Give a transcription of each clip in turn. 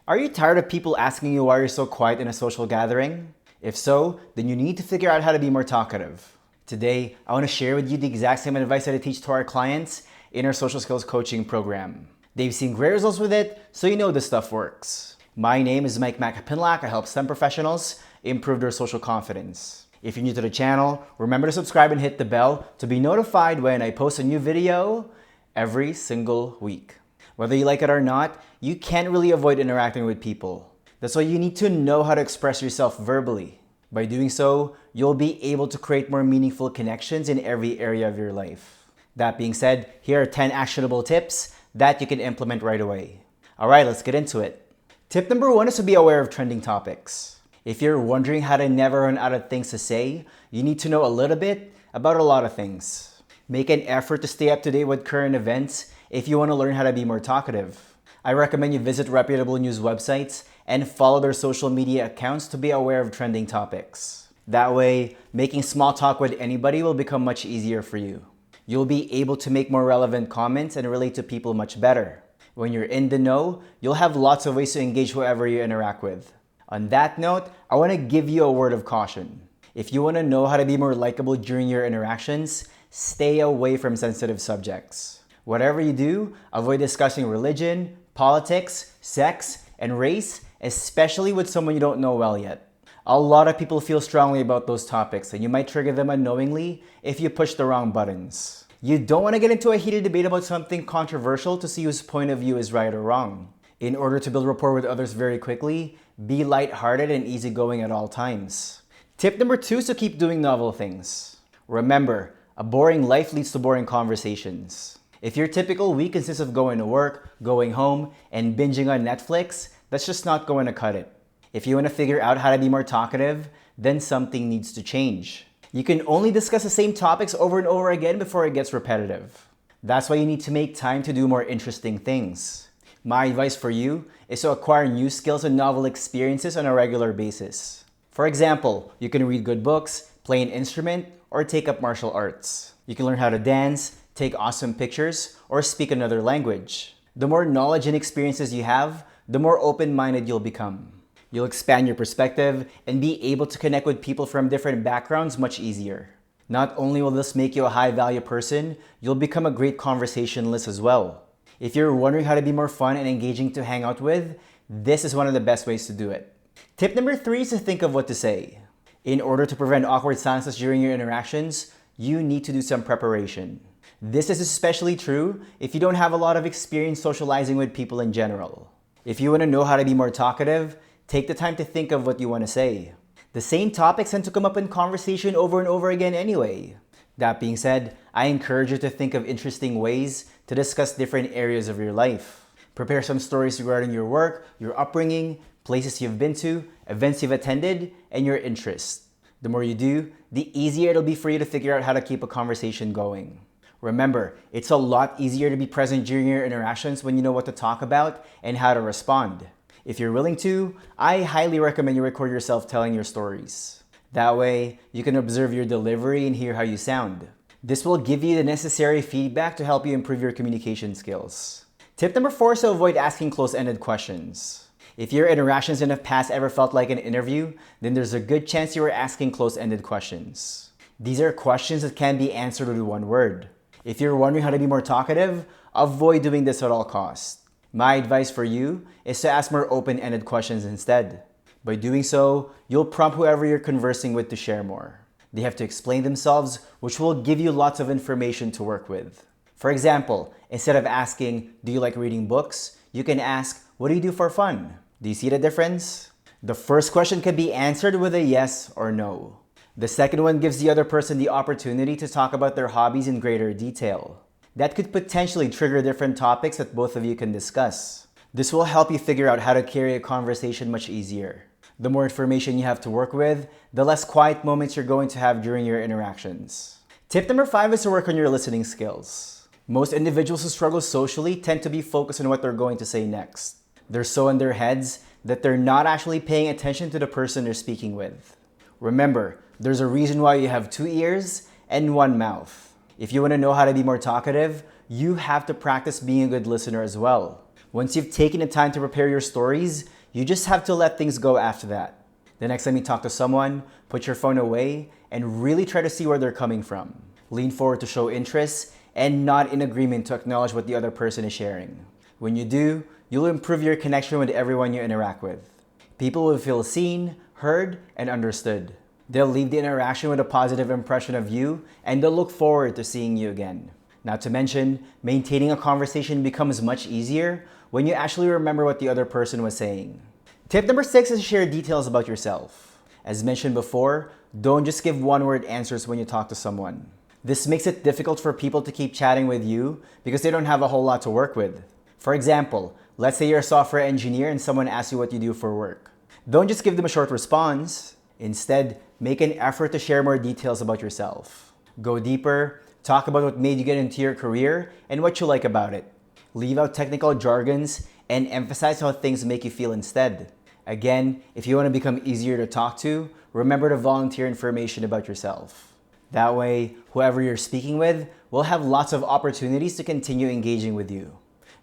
Are you tired of people asking you why you're so quiet in a social gathering? If so, then you need to figure out how to be more talkative. Today, I want to share with you the exact same advice that I teach to our clients in our social skills coaching program. They've seen great results with it, so you know this stuff works. My name is Mike Macapinlac. I help STEM professionals improve their social confidence. If you're new to the channel, remember to subscribe and hit the bell to be notified when I post a new video every single week. Whether you like it or not, you can't really avoid interacting with people. That's why you need to know how to express yourself verbally. By doing so, you'll be able to create more meaningful connections in every area of your life. That being said, here are 10 actionable tips that you can implement right away. All right, let's get into it. Tip number 1 is to be aware of trending topics. If you're wondering how to never run out of things to say, you need to know a little bit about a lot of things. Make an effort to stay up to date with current events if you want to learn how to be more talkative. I recommend you visit reputable news websites and follow their social media accounts to be aware of trending topics. That way, making small talk with anybody will become much easier for you. You'll be able to make more relevant comments and relate to people much better. When you're in the know, you'll have lots of ways to engage whoever you interact with. On that note, I want to give you a word of caution. If you want to know how to be more likable during your interactions, stay away from sensitive subjects. Whatever you do, avoid discussing religion, politics, sex, and race, especially with someone you don't know well yet. A lot of people feel strongly about those topics, and you might trigger them unknowingly if you push the wrong buttons. You don't want to get into a heated debate about something controversial to see whose point of view is right or wrong. In order to build rapport with others very quickly, be lighthearted and easygoing at all times. Tip number 2 is to keep doing novel things. Remember, a boring life leads to boring conversations. If your typical week consists of going to work, going home, and binging on Netflix, that's just not going to cut it. If you want to figure out how to be more talkative, then something needs to change. You can only discuss the same topics over and over again before it gets repetitive. That's why you need to make time to do more interesting things. My advice for you is to acquire new skills and novel experiences on a regular basis. For example, you can read good books, play an instrument, or take up martial arts. You can learn how to dance, take awesome pictures, or speak another language. The more knowledge and experiences you have, the more open-minded you'll become. You'll expand your perspective and be able to connect with people from different backgrounds much easier. Not only will this make you a high-value person, you'll become a great conversationalist as well. If you're wondering how to be more fun and engaging to hang out with, this is one of the best ways to do it. Tip number 3 is to think of what to say. In order to prevent awkward silences during your interactions, you need to do some preparation. This is especially true if you don't have a lot of experience socializing with people in general. If you want to know how to be more talkative, take the time to think of what you want to say. The same topics tend to come up in conversation over and over again anyway. That being said, I encourage you to think of interesting ways to discuss different areas of your life. Prepare some stories regarding your work, your upbringing, places you've been to, events you've attended, and your interests. The more you do, the easier it'll be for you to figure out how to keep a conversation going. Remember, it's a lot easier to be present during your interactions when you know what to talk about and how to respond. If you're willing to, I highly recommend you record yourself telling your stories. That way, you can observe your delivery and hear how you sound. This will give you the necessary feedback to help you improve your communication skills. Tip number 4 is to avoid asking close-ended questions. If your interactions in the past ever felt like an interview, then there's a good chance you were asking close-ended questions. These are questions that can be answered with one word. If you're wondering how to be more talkative, avoid doing this at all costs. My advice for you is to ask more open-ended questions instead. By doing so, you'll prompt whoever you're conversing with to share more. They have to explain themselves, which will give you lots of information to work with. For example, instead of asking, "Do you like reading books?" you can ask, "What do you do for fun?" Do you see the difference? The first question can be answered with a yes or no. The second one gives the other person the opportunity to talk about their hobbies in greater detail. That could potentially trigger different topics that both of you can discuss. This will help you figure out how to carry a conversation much easier. The more information you have to work with, the less quiet moments you're going to have during your interactions. Tip number 5 is to work on your listening skills. Most individuals who struggle socially tend to be focused on what they're going to say next. They're so in their heads that they're not actually paying attention to the person they're speaking with. Remember, there's a reason why you have 2 ears and 1 mouth. If you want to know how to be more talkative, you have to practice being a good listener as well. Once you've taken the time to prepare your stories, you just have to let things go after that. The next time you talk to someone, put your phone away and really try to see where they're coming from. Lean forward to show interest and nod in agreement to acknowledge what the other person is sharing. When you do, you'll improve your connection with everyone you interact with. People will feel seen, heard, and understood. They'll leave the interaction with a positive impression of you, and they'll look forward to seeing you again. Not to mention, maintaining a conversation becomes much easier when you actually remember what the other person was saying. Tip number 6 is to share details about yourself. As mentioned before, don't just give one-word answers when you talk to someone. This makes it difficult for people to keep chatting with you because they don't have a whole lot to work with. For example, let's say you're a software engineer and someone asks you what you do for work. Don't just give them a short response. Instead, make an effort to share more details about yourself. Go deeper, talk about what made you get into your career and what you like about it. Leave out technical jargons and emphasize how things make you feel instead. Again, if you want to become easier to talk to, remember to volunteer information about yourself. That way, whoever you're speaking with will have lots of opportunities to continue engaging with you.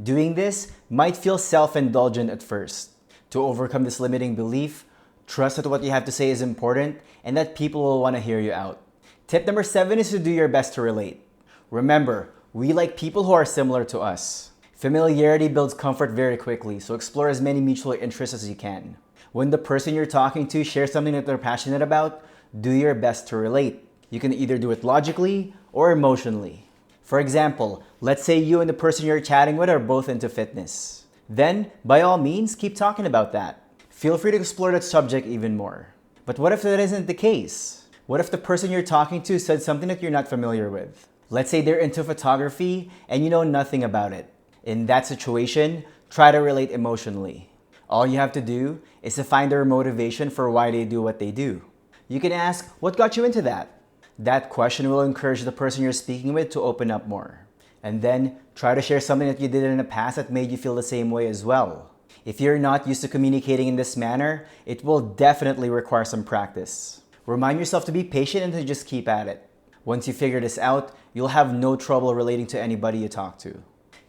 Doing this might feel self-indulgent at first. To overcome this limiting belief, trust that what you have to say is important and that people will want to hear you out. Tip number 7 is to do your best to relate. Remember, we like people who are similar to us. Familiarity builds comfort very quickly, so explore as many mutual interests as you can. When the person you're talking to shares something that they're passionate about, do your best to relate. You can either do it logically or emotionally. For example, let's say you and the person you're chatting with are both into fitness. Then, by all means, keep talking about that. Feel free to explore that subject even more. But what if that isn't the case? What if the person you're talking to said something that you're not familiar with? Let's say they're into photography and you know nothing about it. In that situation, try to relate emotionally. All you have to do is to find their motivation for why they do what they do. You can ask, what got you into that? That question will encourage the person you're speaking with to open up more. And then try to share something that you did in the past that made you feel the same way as well. If you're not used to communicating in this manner, it will definitely require some practice. Remind yourself to be patient and to just keep at it. Once you figure this out, you'll have no trouble relating to anybody you talk to.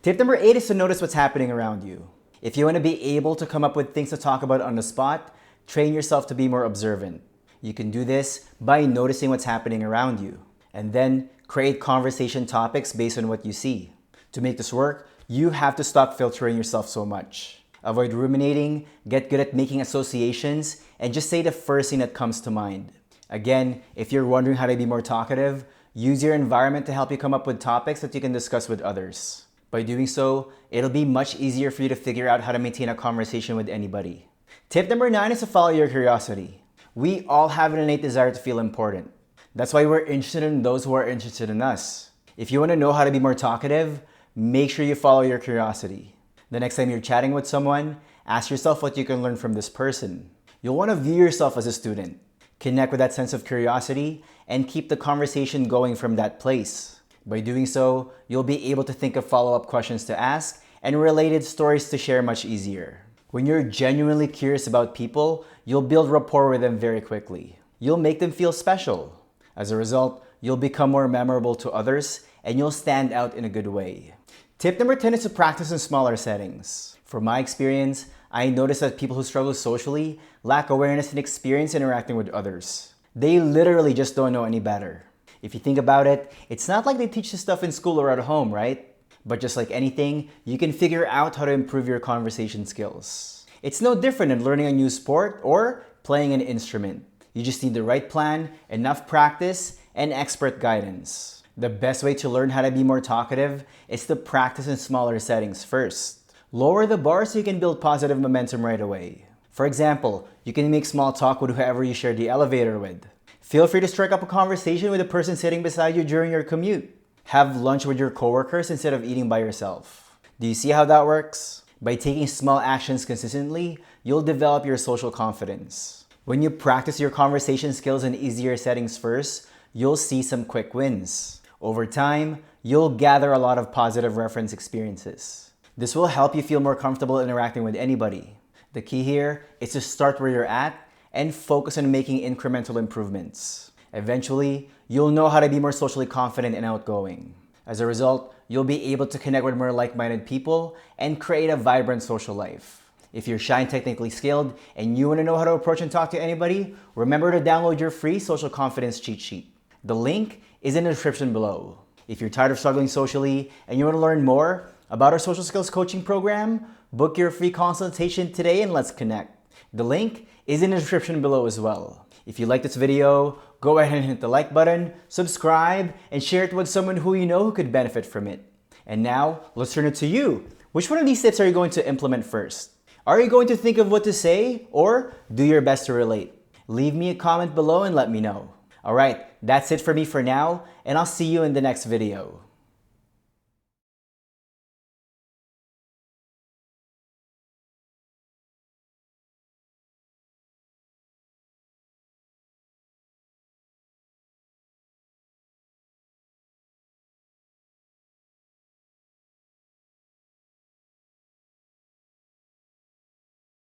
Tip number 8 is to notice what's happening around you. If you want to be able to come up with things to talk about on the spot, train yourself to be more observant. You can do this by noticing what's happening around you, and then create conversation topics based on what you see. To make this work, you have to stop filtering yourself so much. Avoid ruminating, get good at making associations, and just say the first thing that comes to mind. Again, if you're wondering how to be more talkative, use your environment to help you come up with topics that you can discuss with others. By doing so, it'll be much easier for you to figure out how to maintain a conversation with anybody. Tip number 9 is to follow your curiosity. We all have an innate desire to feel important. That's why we're interested in those who are interested in us. If you want to know how to be more talkative, make sure you follow your curiosity. The next time you're chatting with someone, ask yourself what you can learn from this person. You'll want to view yourself as a student. Connect with that sense of curiosity and keep the conversation going from that place. By doing so, you'll be able to think of follow-up questions to ask and related stories to share much easier. When you're genuinely curious about people, you'll build rapport with them very quickly. You'll make them feel special. As a result, you'll become more memorable to others and you'll stand out in a good way. Tip number 10 is to practice in smaller settings. From my experience, I noticed that people who struggle socially lack awareness and experience interacting with others. They literally just don't know any better. If you think about it, it's not like they teach this stuff in school or at home, right? But just like anything, you can figure out how to improve your conversation skills. It's no different than learning a new sport or playing an instrument. You just need the right plan, enough practice, and expert guidance. The best way to learn how to be more talkative is to practice in smaller settings first. Lower the bar so you can build positive momentum right away. For example, you can make small talk with whoever you share the elevator with. Feel free to strike up a conversation with the person sitting beside you during your commute. Have lunch with your coworkers instead of eating by yourself. Do you see how that works? By taking small actions consistently, you'll develop your social confidence. When you practice your conversation skills in easier settings first, you'll see some quick wins. Over time, you'll gather a lot of positive reference experiences. This will help you feel more comfortable interacting with anybody. The key here is to start where you're at and focus on making incremental improvements. Eventually, you'll know how to be more socially confident and outgoing. As a result, you'll be able to connect with more like-minded people and create a vibrant social life. If you're shy and technically skilled and you want to know how to approach and talk to anybody, remember to download your free social confidence cheat sheet. The link is in the description below. If you're tired of struggling socially and you want to learn more about our social skills coaching program, book your free consultation today and let's connect. The link is in the description below as well. If you like this video, go ahead and hit the like button, subscribe, and share it with someone who you know who could benefit from it. And now, let's turn it to you. Which one of these tips are you going to implement first? Are you going to think of what to say or do your best to relate? Leave me a comment below and let me know. Alright, that's it for me for now, and I'll see you in the next video.